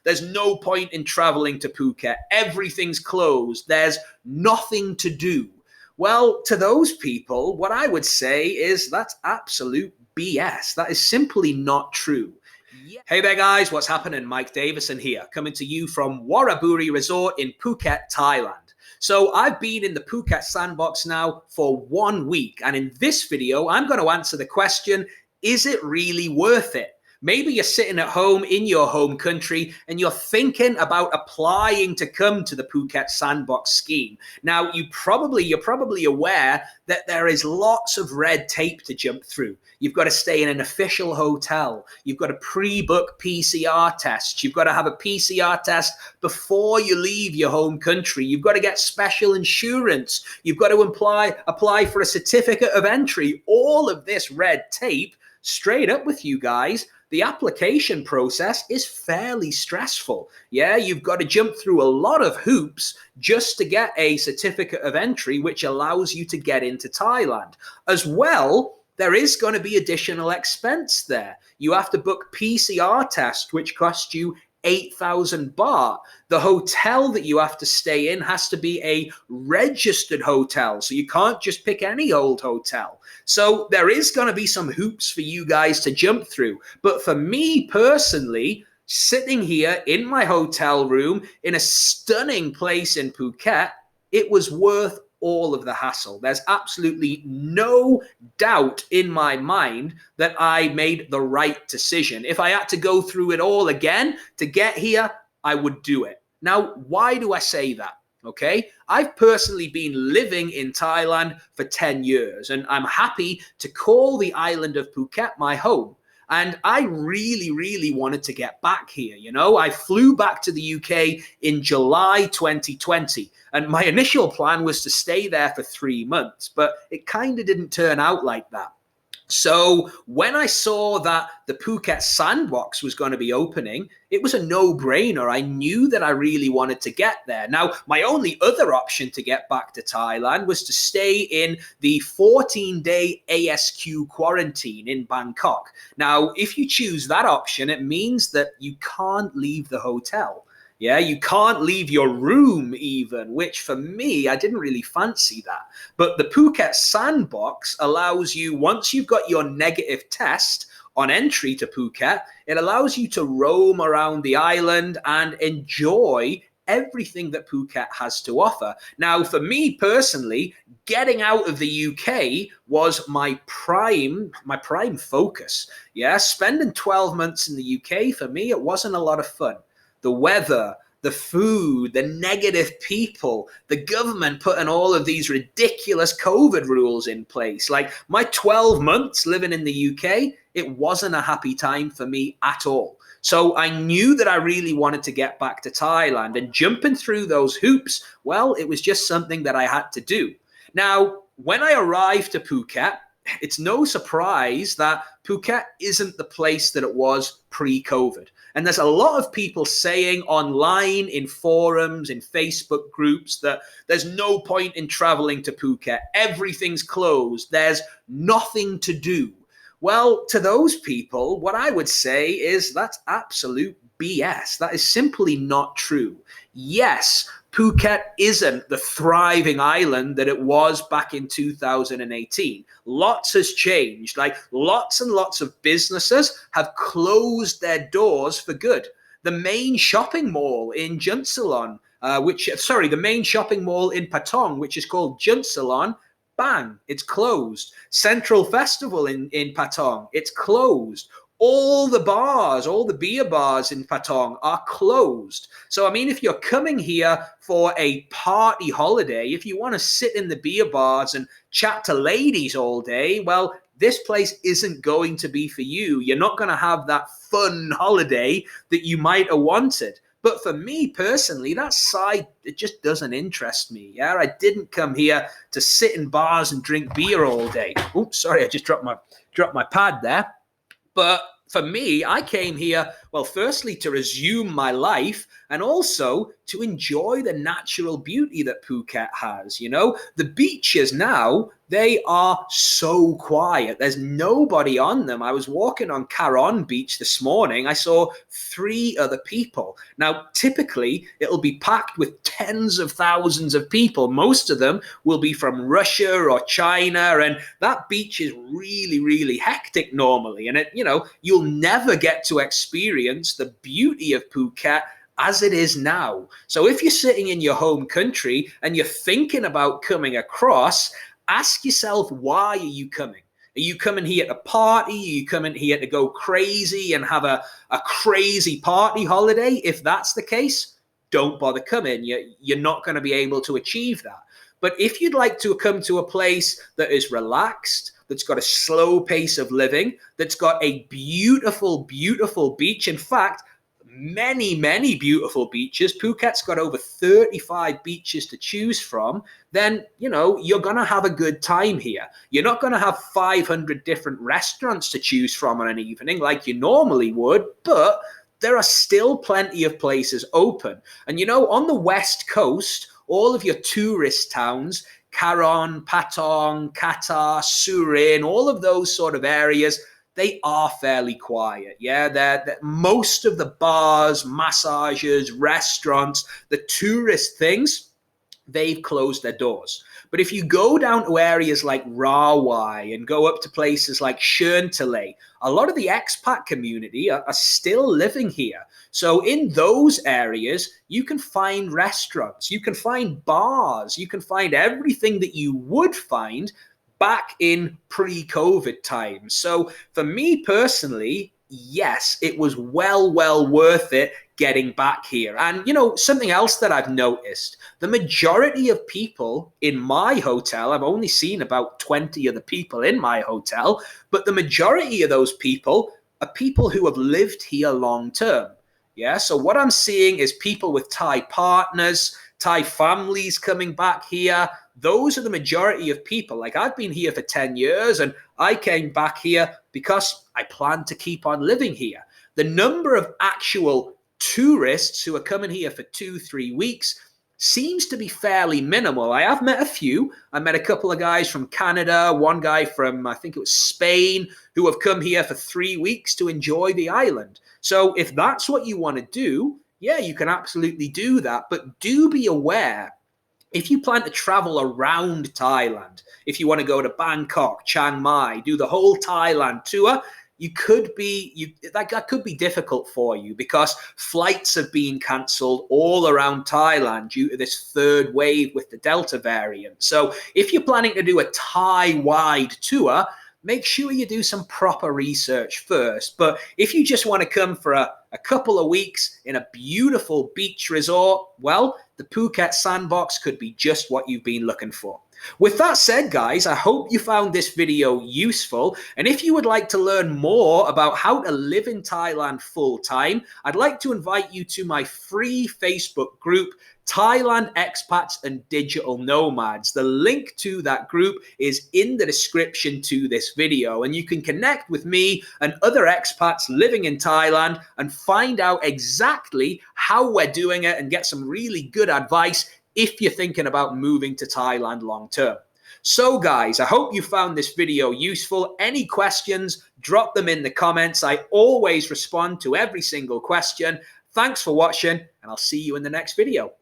there's no point in traveling to Phuket. Everything's closed. There's nothing to do. Well, to those people, what I would say is that's absolute BS. That is simply not true. Hey there guys, what's happening? Mike Davison here, coming to you from Waraburi Resort in Phuket, Thailand. So I've been in the Phuket Sandbox now for 1 week, and in this video, I'm going to answer the question, is it really worth it? Maybe you're sitting at home in your home country and you're thinking about applying to come to the Phuket Sandbox Scheme. Now, you're probably aware that there is lots of red tape to jump through. You've got to stay in an official hotel. You've got to pre-book PCR tests. You've got to have a PCR test before you leave your home country. You've got to get special insurance. You've got to apply for a certificate of entry. All of this red tape, straight up with you guys, the application process is fairly stressful. Yeah, you've got to jump through a lot of hoops just to get a certificate of entry, which allows you to get into Thailand. As well, there is going to be additional expense there. You have to book PCR tests, which cost you 8,000 baht. The hotel that you have to stay in has to be a registered hotel, so you can't just pick any old hotel. So there is going to be some hoops for you guys to jump through. But for me personally, sitting here in my hotel room in a stunning place in Phuket, it was worth all of the hassle. There's absolutely no doubt in my mind that I made the right decision. If I had to go through it all again to get here, I would do it. Now, why do I say that? Okay, I've personally been living in Thailand for 10 years, and I'm happy to call the island of Phuket my home. And I really wanted to get back here. You know, I flew back to the UK in July 2020. And my initial plan was to stay there for 3 months, but it kind of didn't turn out like that. So when I saw that the Phuket Sandbox was going to be opening, it was a no-brainer. I knew that I really wanted to get there. Now, my only other option to get back to Thailand was to stay in the 14-day ASQ quarantine in Bangkok. Now, if you choose that option, it means that you can't leave the hotel. Yeah, you can't leave your room even, which for me, I didn't really fancy that. But the Phuket Sandbox allows you, once you've got your negative test on entry to Phuket, it allows you to roam around the island and enjoy everything that Phuket has to offer. Now, for me personally, getting out of the UK was my prime focus. Yeah, spending 12 months in the UK, for me, it wasn't a lot of fun. The weather, the food, the negative people, the government putting all of these ridiculous COVID rules in place. Like my 12 months living in the UK, it wasn't a happy time for me at all. So I knew that I really wanted to get back to Thailand, and jumping through those hoops, well, it was just something that I had to do. Now, when I arrived to Phuket, it's no surprise that Phuket isn't the place that it was pre-COVID. And there's a lot of people saying online, in forums, in Facebook groups, that there's no point in traveling to Phuket. Everything's closed. There's nothing to do. Well, to those people, what I would say is that's absolute BS. That is simply not true. Yes, Phuket isn't the thriving island that it was back in 2018. Lots has changed. Like lots and lots of businesses have closed their doors for good. The main shopping mall in Junsalon, the main shopping mall in Patong, which is called Junsalon, bang, it's closed. Central Festival in Patong, it's closed. All the bars, all the beer bars in Patong are closed. So, I mean, if you're coming here for a party holiday, if you want to sit in the beer bars and chat to ladies all day, well, this place isn't going to be for you. You're not going to have that fun holiday that you might have wanted. But for me personally, that side, it just doesn't interest me. Yeah, I didn't come here to sit in bars and drink beer all day. Oops, sorry, I just dropped my pad there. But for me, I came here Well, firstly, to resume my life and also to enjoy the natural beauty that Phuket has. You know, the beaches now, they are so quiet. There's nobody on them. I was walking on Caron Beach this morning. I saw 3 other people. Now, typically, it'll be packed with tens of thousands of people. Most of them will be from Russia or China, and that beach is really, really hectic normally. And you'll never get to experience the beauty of Phuket as it is now. So if you're sitting in your home country and you're thinking about coming across, ask yourself, why are you coming? Are you coming here to party? Are you coming here to go crazy and have a crazy party holiday? If that's the case, don't bother coming. You're not going to be able to achieve that. But if you'd like to come to a place that is relaxed, that's got a slow pace of living, that's got a beautiful, beautiful beach. In fact, many, many beautiful beaches. Phuket's got over 35 beaches to choose from. Then, you're going to have a good time here. You're not going to have 500 different restaurants to choose from on an evening like you normally would, but there are still plenty of places open. And, on the West Coast, all of your tourist towns, Caron, Patong, Qatar, Surin, all of those sort of areas, they are fairly quiet. Yeah, they're most of the bars, massages, restaurants, the tourist things, they've closed their doors. But if you go down to areas like Rawai and go up to places like Sherntalay, a lot of the expat community are still living here. So in those areas, you can find restaurants, you can find bars, you can find everything that you would find back in pre-COVID times. So for me personally, yes, it was well worth it getting back here. And something else that I've noticed, the majority of people in my hotel, I've only seen about 20 of the people in my hotel, but the majority of those people are people who have lived here long term. Yeah, so what I'm seeing is people with Thai partners, Thai families coming back here. Those are the majority of people. Like, I've been here for 10 years and I came back here because I plan to keep on living here. The number of actual tourists who are coming here for 2-3 weeks seems to be fairly minimal. I have met a few. I met a couple of guys from Canada, one guy from, I think it was Spain, who have come here for 3 weeks to enjoy the island. So if that's what you want to do, yeah, you can absolutely do that. But do be aware, if you plan to travel around Thailand, if you want to go to Bangkok, Chiang Mai, do the whole Thailand tour, that could be difficult for you because flights have been cancelled all around Thailand due to this third wave with the Delta variant. So if you're planning to do a Thai-wide tour, make sure you do some proper research first. But if you just want to come for a couple of weeks in a beautiful beach resort, well, the Phuket Sandbox could be just what you've been looking for. With that said, guys, I hope you found this video useful. And if you would like to learn more about how to live in Thailand full time, I'd like to invite you to my free Facebook group, Thailand Expats and Digital Nomads. The link to that group is in the description to this video, and you can connect with me and other expats living in Thailand and find out exactly how we're doing it and get some really good advice if you're thinking about moving to Thailand long term. So guys, I hope you found this video useful. Any questions, drop them in the comments. I always respond to every single question. Thanks for watching, and I'll see you in the next video.